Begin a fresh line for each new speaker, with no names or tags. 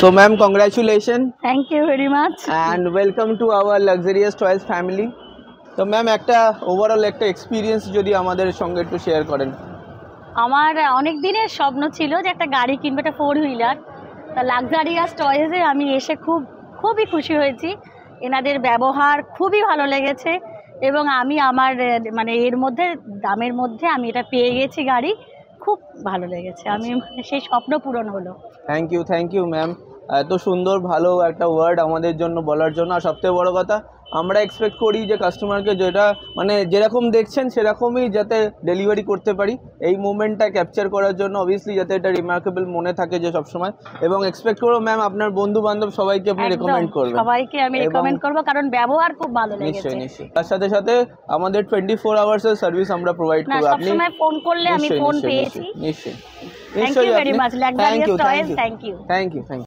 So ma'am, congratulations
Thank you very much.
and welcome to our luxurious toys family. তো ma'am একটা overall একটা experience যদি আমাদের সঙ্গে একটু শেয়ার করেন।
আমার অনেক দিনের স্বপ্ন ছিল যে একটা গাড়ি কিনবো, একটা 4 হুইলার। তা লাক্সারিয়াস টয়েসে আমি এসে খুবই খুশি হয়েছি। এনাদের ব্যবহার খুবই ভালো লেগেছে এবং আমি আমার মানে এর মধ্যে দামের মধ্যে আমি এটা পেয়ে গেছি গাড়ি, খুব ভালো লেগেছে। আমি সেই স্বপ্ন পূরণ হলো।
থ্যাংক ইউ ম্যাম, এত সুন্দর ভালো একটা ওয়ার্ড আমাদের জন্য বলার জন্য। আর সবথেকে বড় কথা, আমরা এক্সপেক্ট করি যে কাস্টমারকে যেটা মানে যেরকম দেখছেন সেরকমই যাতে ডেলিভারি করতে পারি। এই মোমেন্টটা ক্যাপচার করার জন্য অবভিয়াসলি যাতে এটা রিমার্কেবল মনে থাকে যে সবসময়, এবং এক্সপেক্ট করবো ম্যাম আপনার বন্ধু বান্ধব সবাইকে আপনি রেকমেন্ড করবেন।
সবাইকে আমি রেকমেন্ড করব, কারণ ব্যবহার খুব ভালো লেগেছে।
নিশ্চয়ই। তার সাথে সাথে আমাদের 24 আওয়ার্সের সার্ভিস আমরা প্রোভাইড করব।
আপনি সবসময় ফোন করলে আমি ফোন পেয়েছি।
নিশ্চয়ই।
Thank you very much luxurious toys. Thank you.